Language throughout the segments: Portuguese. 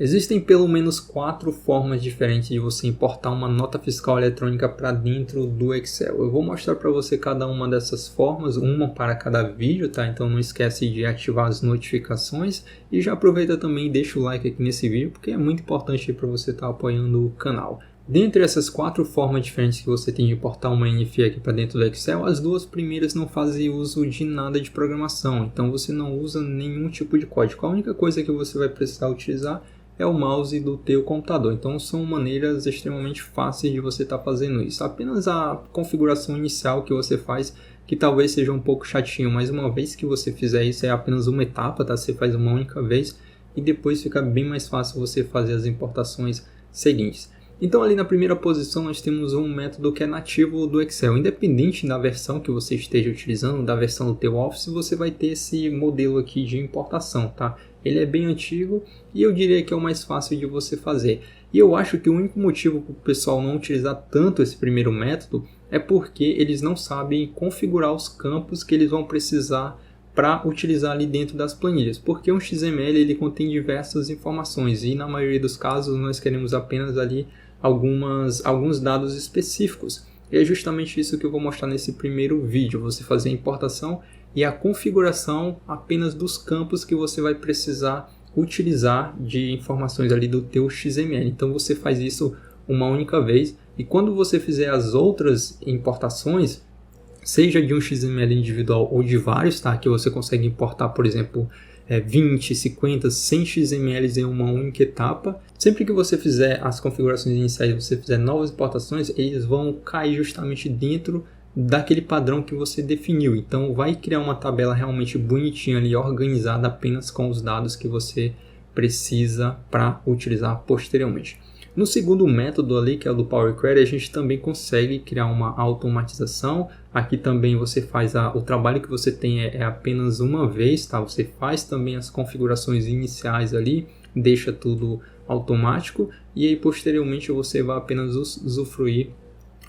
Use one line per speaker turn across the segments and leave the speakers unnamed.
Existem pelo menos 4 formas diferentes de você importar uma nota fiscal eletrônica para dentro do Excel. Eu vou mostrar para você cada uma dessas formas, uma para cada vídeo, tá? Então não esquece de ativar as notificações e já aproveita também e deixa o like aqui nesse vídeo, porque é muito importante para você estar apoiando o canal. Dentre essas 4 formas diferentes que você tem de importar uma NFI aqui para dentro do Excel, as 2 primeiras não fazem uso de nada de programação, então você não usa nenhum tipo de código. A única coisa que você vai precisar utilizar é o mouse do teu computador. Então são maneiras extremamente fáceis de você estar fazendo isso. Apenas a configuração inicial que você faz, que talvez seja um pouco chatinho, mas uma vez que você fizer isso é apenas uma etapa, tá? Você faz uma única vez e depois fica bem mais fácil você fazer as importações seguintes. Então ali na primeira posição nós temos um método que é nativo do Excel. Independente da versão que você esteja utilizando, da versão do teu Office, você vai ter esse modelo aqui de importação, tá? Ele é bem antigo e eu diria que é o mais fácil de você fazer. E eu acho que o único motivo para o pessoal não utilizar tanto esse primeiro método é porque eles não sabem configurar os campos que eles vão precisar para utilizar ali dentro das planilhas, porque um XML ele contém diversas informações e na maioria dos casos nós queremos apenas ali alguns dados específicos. E é justamente isso que eu vou mostrar nesse primeiro vídeo, você fazer a importação e a configuração apenas dos campos que você vai precisar utilizar de informações ali do teu XML. Então você faz isso uma única vez e quando você fizer as outras importações, seja de um XML individual ou de vários, tá? Que você consegue importar, por exemplo, 20, 50, 100 XMLs em uma única etapa. Sempre que você fizer as configurações iniciais, você fizer novas importações, eles vão cair justamente dentro daquele padrão que você definiu. Então vai criar uma tabela realmente bonitinha ali, organizada apenas com os dados que você precisa para utilizar posteriormente. No segundo método ali, que é o do Power Query, a gente também consegue criar uma automatização. Aqui também você faz o trabalho que você tem é apenas uma vez, tá? Você faz também as configurações iniciais ali, deixa tudo automático e aí posteriormente você vai apenas usufruir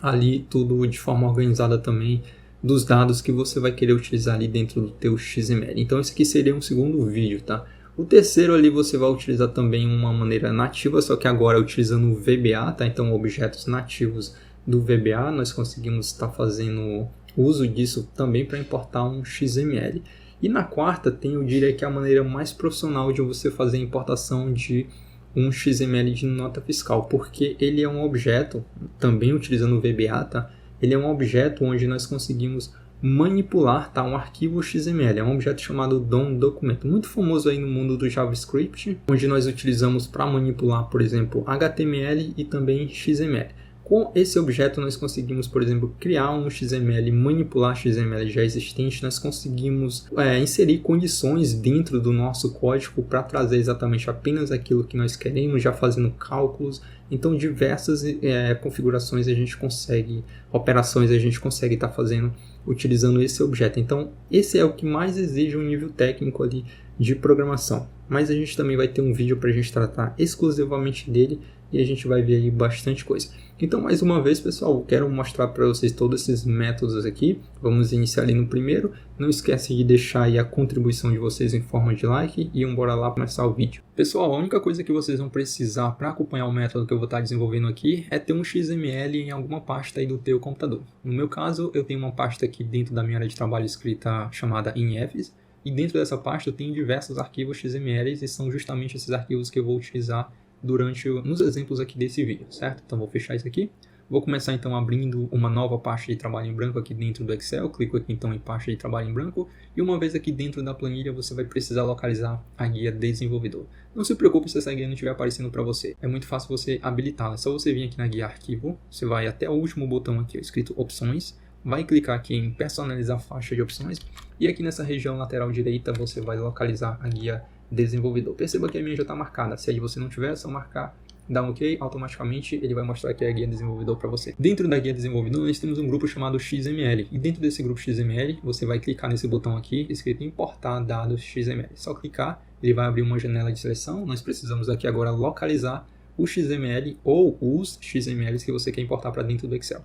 ali tudo de forma organizada também dos dados que você vai querer utilizar ali dentro do teu XML. Então esse aqui seria um segundo vídeo, tá? O terceiro ali você vai utilizar também uma maneira nativa, só que agora utilizando o VBA, tá? Então objetos nativos do VBA, nós conseguimos estar fazendo uso disso também para importar um XML. E na quarta tem, eu diria que a maneira mais profissional de você fazer a importação de um XML de nota fiscal, porque ele é um objeto, também utilizando o VBA, tá? Ele é um objeto onde nós conseguimos manipular, tá, um arquivo XML, é um objeto chamado DOM documento, muito famoso aí no mundo do JavaScript, onde nós utilizamos para manipular, por exemplo, HTML e também XML. Com esse objeto nós conseguimos, por exemplo, criar um XML, manipular XML já existente, nós conseguimos inserir condições dentro do nosso código para trazer exatamente apenas aquilo que nós queremos, já fazendo cálculos. Então diversas configurações a gente consegue, operações a gente consegue estar fazendo utilizando esse objeto. Então esse é o que mais exige um nível técnico ali de programação. Mas a gente também vai ter um vídeo para a gente tratar exclusivamente dele e a gente vai ver aí bastante coisa. Então, mais uma vez, pessoal, eu quero mostrar para vocês todos esses métodos aqui. Vamos iniciar ali no primeiro. Não esquece de deixar aí a contribuição de vocês em forma de like e bora lá começar o vídeo. Pessoal, a única coisa que vocês vão precisar para acompanhar o método que eu vou estar desenvolvendo aqui é ter um XML em alguma pasta aí do teu computador. No meu caso, eu tenho uma pasta aqui dentro da minha área de trabalho escrita chamada INFs. E dentro dessa pasta eu tenho diversos arquivos XMLs e são justamente esses arquivos que eu vou utilizar nos exemplos aqui desse vídeo, certo? Então vou fechar isso aqui. Vou começar então abrindo uma nova pasta de trabalho em branco aqui dentro do Excel. Clico aqui então em pasta de trabalho em branco. E uma vez aqui dentro da planilha você vai precisar localizar a guia desenvolvedor. Não se preocupe se essa guia não estiver aparecendo para você. É muito fácil você habilitá-la. É só você vir aqui na guia arquivo. Você vai até o último botão aqui escrito opções. Vai clicar aqui em personalizar faixa de opções. E aqui nessa região lateral direita você vai localizar a guia desenvolvedor. Perceba que a minha já está marcada. Se a de você não tiver, é só marcar, dá um OK, automaticamente ele vai mostrar aqui a guia desenvolvedor para você. Dentro da guia desenvolvedor nós temos um grupo chamado XML e dentro desse grupo XML você vai clicar nesse botão aqui escrito importar dados XML. Só clicar, ele vai abrir uma janela de seleção. Nós precisamos aqui agora localizar o XML ou os XMLs que você quer importar para dentro do Excel.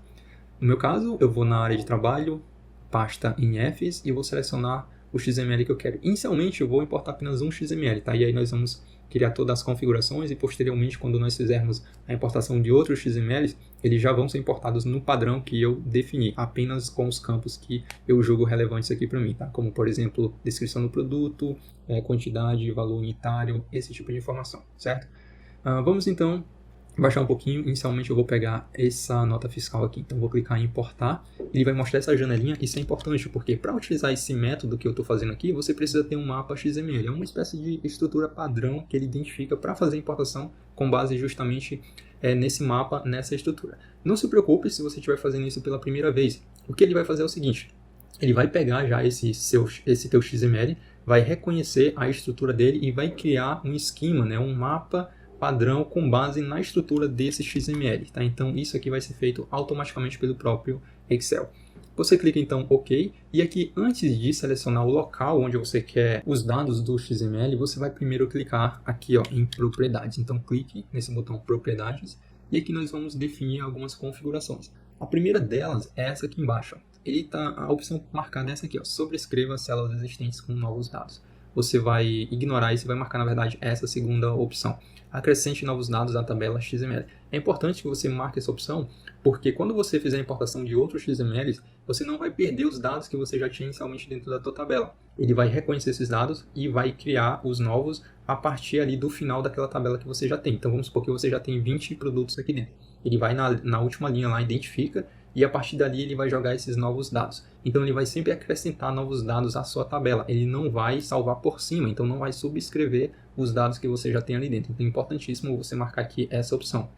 No meu caso, eu vou na área de trabalho, pasta INFs e vou selecionar o XML que eu quero. Inicialmente eu vou importar apenas um XML, tá? E aí nós vamos criar todas as configurações e posteriormente, quando nós fizermos a importação de outros XMLs, eles já vão ser importados no padrão que eu defini, apenas com os campos que eu julgo relevantes aqui para mim, tá? Como, por exemplo, descrição do produto, quantidade, valor unitário, esse tipo de informação, certo? Vamos então baixar um pouquinho. Inicialmente eu vou pegar essa nota fiscal aqui, então vou clicar em importar, ele vai mostrar essa janelinha. Isso é importante porque para utilizar esse método que eu estou fazendo aqui, você precisa ter um mapa XML, é uma espécie de estrutura padrão que ele identifica para fazer a importação com base justamente nesse mapa, nessa estrutura. Não se preocupe se você estiver fazendo isso pela primeira vez, o que ele vai fazer é o seguinte: ele vai pegar já esse teu XML, vai reconhecer a estrutura dele e vai criar um esquema, né, um mapa padrão com base na estrutura desse XML, tá? Então isso aqui vai ser feito automaticamente pelo próprio Excel. Você clica então OK, e aqui antes de selecionar o local onde você quer os dados do XML, você vai primeiro clicar aqui, ó, em propriedades. Então clique nesse botão propriedades e aqui nós vamos definir algumas configurações. A primeira delas é essa aqui embaixo, ó. A opção marcada é essa aqui, ó, sobrescreva células existentes com novos dados. Você vai ignorar isso e vai marcar, na verdade, essa segunda opção. Acrescente novos dados à tabela XML. É importante que você marque essa opção, porque quando você fizer a importação de outros XMLs, você não vai perder os dados que você já tinha inicialmente dentro da tua tabela. Ele vai reconhecer esses dados e vai criar os novos a partir ali do final daquela tabela que você já tem. Então vamos supor que você já tem 20 produtos aqui dentro. Ele vai na última linha lá, identifica, e a partir dali ele vai jogar esses novos dados. Então ele vai sempre acrescentar novos dados à sua tabela. Ele não vai salvar por cima, então não vai subscrever os dados que você já tem ali dentro. Então é importantíssimo você marcar aqui essa opção.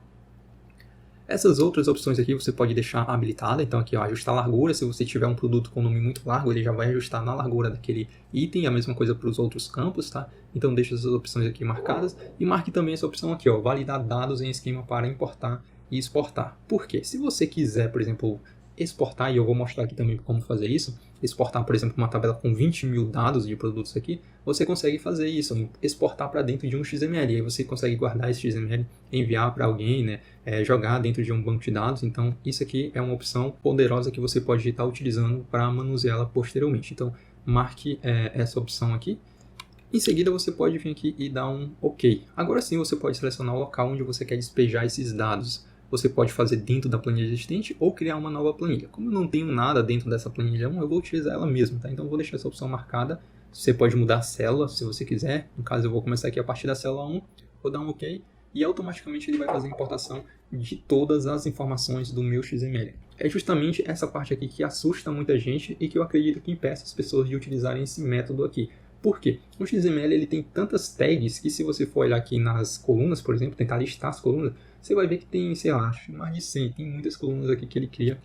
Essas outras opções aqui você pode deixar habilitada. Então aqui, ó, ajustar largura. Se você tiver um produto com nome muito largo, ele já vai ajustar na largura daquele item. A mesma coisa para os outros campos, tá? Então deixe essas opções aqui marcadas. E marque também essa opção aqui, ó, validar dados em esquema para importar e exportar. Por quê? Se você quiser, por exemplo, exportar, e eu vou mostrar aqui também como fazer isso, exportar, por exemplo, uma tabela com 20 mil dados de produtos aqui, você consegue fazer isso, exportar para dentro de um XML, e aí você consegue guardar esse XML, enviar para alguém, né, jogar dentro de um banco de dados. Então isso aqui é uma opção poderosa que você pode estar utilizando para manuseá-la posteriormente. Então marque essa opção aqui. Em seguida você pode vir aqui e dar um OK. Agora sim você pode selecionar o local onde você quer despejar esses dados. Você pode fazer dentro da planilha existente ou criar uma nova planilha. Como eu não tenho nada dentro dessa planilha 1, eu vou utilizar ela mesma, tá? Então eu vou deixar essa opção marcada. Você pode mudar a célula se você quiser. No caso eu vou começar aqui a partir da célula 1, vou dar um OK e automaticamente ele vai fazer a importação de todas as informações do meu XML. É justamente essa parte aqui que assusta muita gente e que eu acredito que impeça as pessoas de utilizarem esse método aqui. Por quê? O XML ele tem tantas tags que, se você for olhar aqui nas colunas, por exemplo, tentar listar as colunas, você vai ver que tem, sei lá, acho mais de 100, tem muitas colunas aqui que ele cria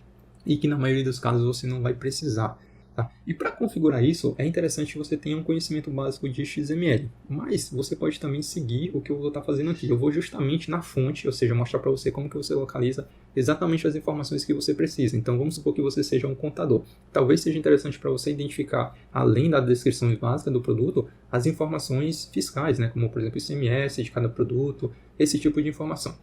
e que na maioria dos casos você não vai precisar. Tá? E para configurar isso, é interessante que você tenha um conhecimento básico de XML, mas você pode também seguir o que eu vou estar fazendo aqui. Eu vou justamente na fonte, ou seja, mostrar para você como que você localiza exatamente as informações que você precisa. Então vamos supor que você seja um contador. Talvez seja interessante para você identificar, além da descrição básica do produto, as informações fiscais, né? Como por exemplo ICMS de cada produto, esse tipo de informação.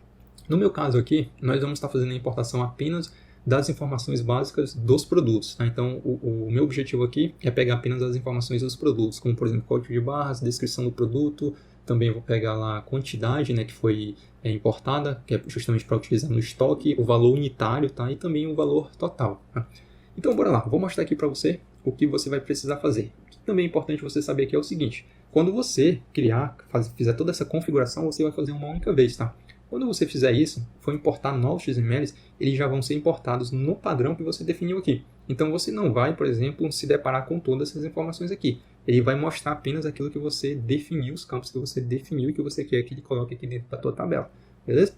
No meu caso aqui, nós vamos estar fazendo a importação apenas das informações básicas dos produtos. Tá? Então, o meu objetivo aqui é pegar apenas as informações dos produtos, como por exemplo, código de barras, descrição do produto, também vou pegar lá a quantidade, né, que foi importada, que é justamente para utilizar no estoque, o valor unitário, tá? E também o valor total. Tá? Então, bora lá, vou mostrar aqui para você o que você vai precisar fazer. O que também é importante você saber aqui é o seguinte: quando você fizer toda essa configuração, você vai fazer uma única vez, tá? Quando você fizer isso, for importar novos XMLs, eles já vão ser importados no padrão que você definiu aqui. Então você não vai, por exemplo, se deparar com todas essas informações aqui. Ele vai mostrar apenas aquilo que você definiu, os campos que você definiu e que você quer que ele coloque aqui dentro da tua tabela. Beleza?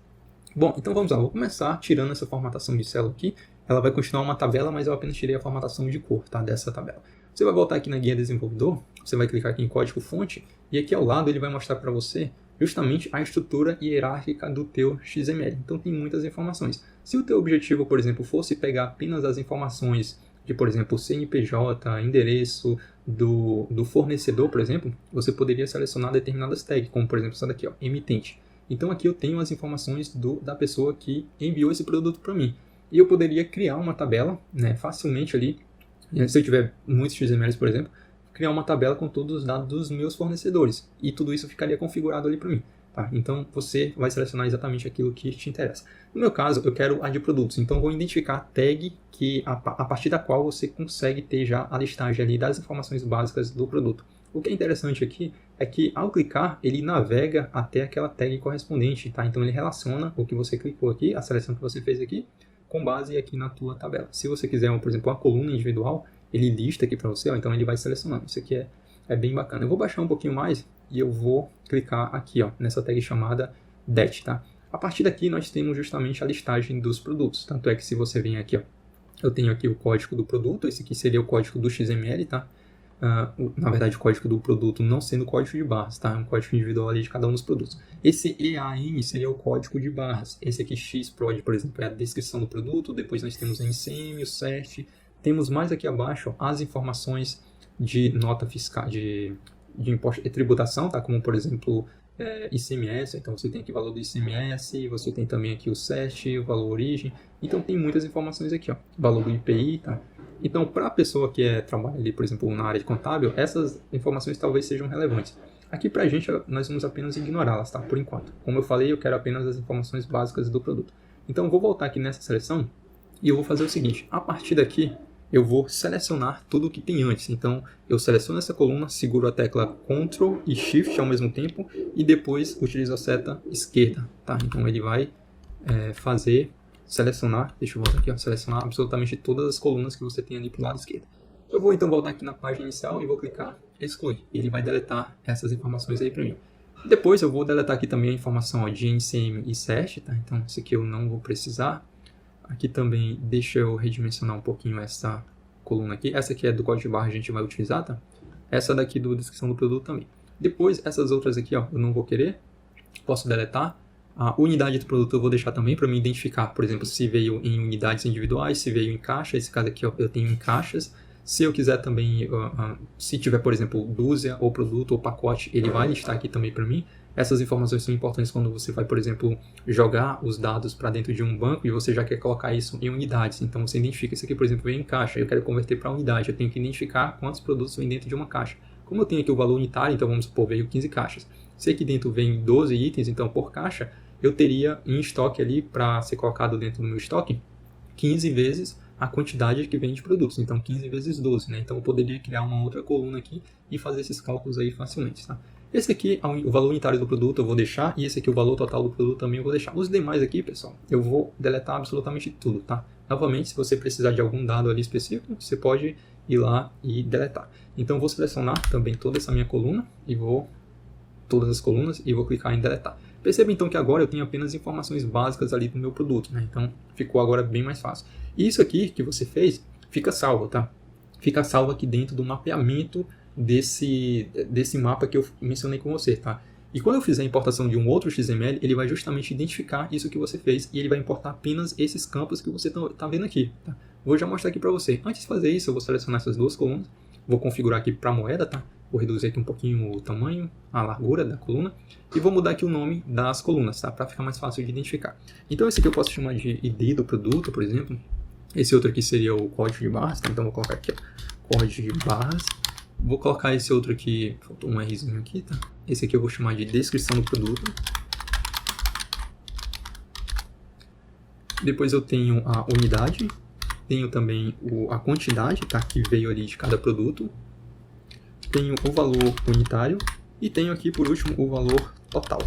Bom, então vamos lá. Vou começar tirando essa formatação de célula aqui. Ela vai continuar uma tabela, mas eu apenas tirei a formatação de cor, tá, dessa tabela. Você vai voltar aqui na guia desenvolvedor, você vai clicar aqui em código fonte e aqui ao lado ele vai mostrar para você justamente a estrutura hierárquica do teu XML. Então tem muitas informações. Se o teu objetivo, por exemplo, fosse pegar apenas as informações de, por exemplo, CNPJ, endereço do fornecedor, por exemplo, você poderia selecionar determinadas tags, como por exemplo essa daqui, ó, emitente. Então aqui eu tenho as informações da pessoa que enviou esse produto para mim. E eu poderia criar uma tabela, né, facilmente ali, se eu tiver muitos XMLs, por exemplo, criar uma tabela com todos os dados dos meus fornecedores. E tudo isso ficaria configurado ali para mim. Tá? Então, você vai selecionar exatamente aquilo que te interessa. No meu caso, eu quero a de produtos. Então, vou identificar a tag a partir da qual você consegue ter já a listagem ali das informações básicas do produto. O que é interessante aqui é que, ao clicar, ele navega até aquela tag correspondente. Tá? Então, ele relaciona o que você clicou aqui, a seleção que você fez aqui, com base aqui na tua tabela. Se você quiser, por exemplo, uma coluna individual, ele lista aqui para você, ó, então ele vai selecionando. Isso aqui é bem bacana. Eu vou baixar um pouquinho mais e eu vou clicar aqui, ó, nessa tag chamada DET, tá? A partir daqui nós temos justamente a listagem dos produtos. Tanto é que se você vem aqui, ó, eu tenho aqui o código do produto, esse aqui seria o código do XML, tá? Na verdade, o código do produto não sendo código de barras, tá? É um código individual ali de cada um dos produtos. Esse EAN seria o código de barras. Esse aqui, XPROD, por exemplo, é a descrição do produto. Depois nós temos a NCM, o CERT. Temos mais aqui abaixo, ó, as informações de nota fiscal, de imposto e tributação, tá? Como, por exemplo, ICMS. Então, você tem aqui o valor do ICMS, você tem também aqui o CERT, o valor origem. Então, tem muitas informações aqui, ó. Valor do IPI, tá? Então, para a pessoa que trabalha ali, por exemplo, na área de contábil, essas informações talvez sejam relevantes. Aqui para a gente, nós vamos apenas ignorá-las, tá? Por enquanto. Como eu falei, eu quero apenas as informações básicas do produto. Então, eu vou voltar aqui nessa seleção e eu vou fazer o seguinte. A partir daqui, eu vou selecionar tudo o que tem antes. Então, eu seleciono essa coluna, seguro a tecla Ctrl e Shift ao mesmo tempo e depois utilizo a seta esquerda, tá? Então, ele vai selecionar, deixa eu voltar aqui, ó, selecionar absolutamente todas as colunas que você tem ali para o lado esquerdo. Eu vou então voltar aqui na página inicial e vou clicar excluir. Ele vai deletar essas informações aí para mim. Depois eu vou deletar aqui também a informação, ó, de NCM e CERT, tá? Então, esse aqui eu não vou precisar. Aqui também, deixa eu redimensionar um pouquinho essa coluna aqui. Essa aqui é do código de barra, a gente vai utilizar, tá? Essa daqui do descrição do produto também. Depois, essas outras aqui, ó, eu não vou querer. Posso deletar. A unidade do produto eu vou deixar também para me identificar, por exemplo, se veio em unidades individuais, se veio em caixa. Esse caso aqui, ó, eu tenho em caixas. Se eu quiser também, se tiver, por exemplo, dúzia ou produto ou pacote, ele vai listar aqui também para mim. Essas informações são importantes quando você vai, por exemplo, jogar os dados para dentro de um banco e você já quer colocar isso em unidades. Então, você identifica isso aqui, por exemplo, vem em caixa. Eu quero converter para unidade. Eu tenho que identificar quantos produtos vêm dentro de uma caixa. Como eu tenho aqui o valor unitário, então vamos supor, veio 15 caixas. Se aqui dentro vem 12 itens, então por caixa, eu teria em estoque ali, para ser colocado dentro do meu estoque, 15 vezes a quantidade que vem de produtos. Então, 15 vezes 12, né? Então, eu poderia criar uma outra coluna aqui e fazer esses cálculos aí facilmente, tá? Esse aqui, o valor unitário do produto eu vou deixar, e esse aqui, o valor total do produto também eu vou deixar. Os demais aqui, pessoal, eu vou deletar absolutamente tudo, tá? Novamente, se você precisar de algum dado ali específico, você pode ir lá e deletar. Então, eu vou selecionar também toda essa minha coluna, todas as colunas, e vou clicar em deletar. Perceba então que agora eu tenho apenas informações básicas ali do meu produto, né? Então, ficou agora bem mais fácil. E isso aqui que você fez, fica salvo, tá? Fica salvo aqui dentro do mapeamento desse mapa que eu mencionei com você, tá? E quando eu fizer a importação de um outro XML, ele vai justamente identificar isso que você fez e ele vai importar apenas esses campos que você tá vendo aqui, tá? Vou já mostrar aqui para você. Antes de fazer isso, eu vou selecionar essas duas colunas, vou configurar aqui para moeda, tá? Vou reduzir aqui um pouquinho o tamanho, a largura da coluna e vou mudar aqui o nome das colunas, tá? Para ficar mais fácil de identificar. Então esse aqui eu posso chamar de ID do produto, por exemplo. Esse outro aqui seria o código de barras, tá? Então vou colocar aqui, ó, código de barras. Vou colocar esse outro aqui, faltou um Rzinho aqui, tá? Esse aqui eu vou chamar de descrição do produto. Depois eu tenho a unidade, tenho também a quantidade, tá? Que veio ali de cada produto. Tenho o valor unitário e tenho aqui, por último, o valor total.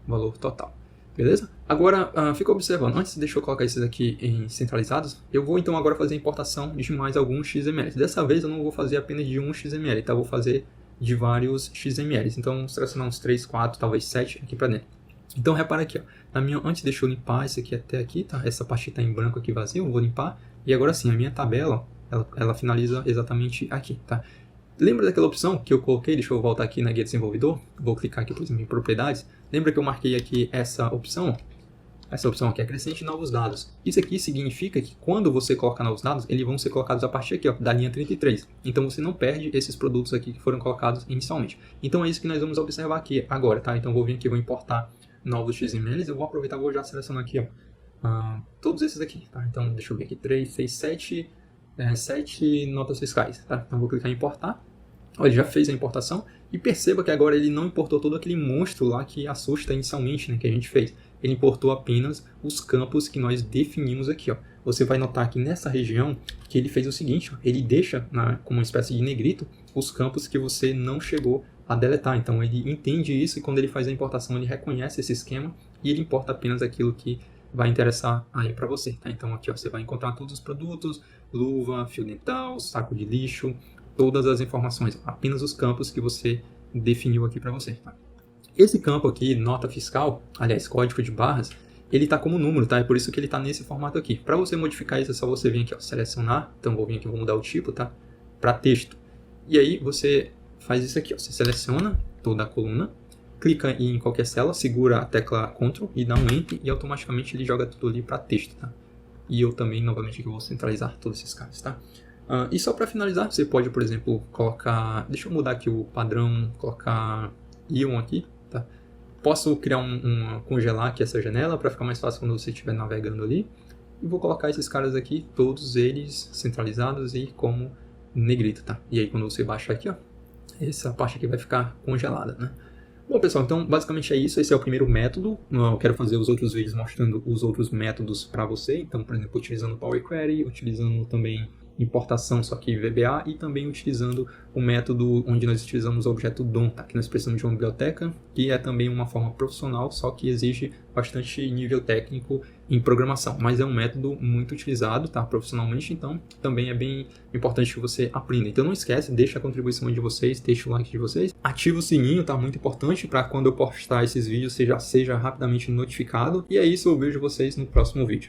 Valor total. Beleza? Agora, fica observando. Antes, deixa eu colocar esses aqui em centralizados. Eu vou, então, agora fazer a importação de mais alguns XML. Dessa vez, eu não vou fazer apenas de um XML, tá? Eu vou fazer de vários XMLs. Então, vamos selecionar uns 3, 4, talvez 7 aqui para dentro. Então, repara aqui, ó. Antes, deixa eu limpar esse aqui até aqui, tá? Essa parte está em branco aqui vazio, eu vou limpar. E agora sim, a minha tabela, ela finaliza exatamente aqui, tá? Lembra daquela opção que eu coloquei? Deixa eu voltar aqui na guia desenvolvedor. Vou clicar aqui, por exemplo, em propriedades. Lembra que eu marquei aqui essa opção? Essa opção aqui, acrescente novos dados. Isso aqui significa que quando você colocar novos dados, eles vão ser colocados a partir aqui, ó, da linha 33. Então você não perde esses produtos aqui que foram colocados inicialmente. Então é isso que nós vamos observar aqui agora, tá? Então eu vou vir aqui, vou importar novos XMLs. Eu vou aproveitar, vou já selecionar aqui, ó, todos esses aqui, tá? Então deixa eu ver aqui, 3, 6, 7... 7 notas fiscais, tá? Então vou clicar em importar. Olha, ele já fez a importação e perceba que agora ele não importou todo aquele monstro lá que assusta inicialmente, né, que a gente fez. Ele importou apenas os campos que nós definimos aqui, ó. Você vai notar que nessa região que ele fez o seguinte, ó, ele deixa como uma espécie de negrito os campos que você não chegou a deletar. Então ele entende isso e quando ele faz a importação ele reconhece esse esquema e ele importa apenas aquilo que vai interessar aí para você, tá? Então aqui, ó, você vai encontrar todos os produtos, luva, fio dental, saco de lixo, todas as informações, apenas os campos que você definiu aqui para você, tá? Esse campo aqui, nota fiscal, aliás, código de barras, ele está como número, tá? É por isso que ele está nesse formato aqui. Para você modificar isso, é só você vir aqui, ó, selecionar, então vou vir aqui, vou mudar o tipo, tá? Para texto. E aí você faz isso aqui, ó, você seleciona toda a coluna, clica em qualquer célula, segura a tecla Ctrl e dá um Enter e automaticamente ele joga tudo ali para texto, tá? E eu também, novamente, aqui vou centralizar todos esses caras, tá? E só para finalizar, você pode, por exemplo, colocar... Deixa eu mudar aqui o padrão, colocar Ion aqui, tá? Posso criar congelar aqui essa janela para ficar mais fácil quando você estiver navegando ali. E vou colocar esses caras aqui, todos eles centralizados e como negrito, tá? E aí quando você baixar aqui, ó, essa parte aqui vai ficar congelada, né? Bom, pessoal, então basicamente é isso. Esse é o primeiro método. Eu quero fazer os outros vídeos mostrando os outros métodos para você. Então, por exemplo, utilizando Power Query, utilizando também importação, só que VBA, e também utilizando o método onde nós utilizamos o objeto DOM, tá? Que nós precisamos de uma biblioteca, que é também uma forma profissional, só que exige bastante nível técnico em programação, mas é um método muito utilizado, tá? Profissionalmente, então também é bem importante que você aprenda. Então não esquece, deixa a contribuição de vocês, deixa o like de vocês, ativa o sininho, tá? Muito importante para quando eu postar esses vídeos você já seja rapidamente notificado. E é isso, eu vejo vocês no próximo vídeo.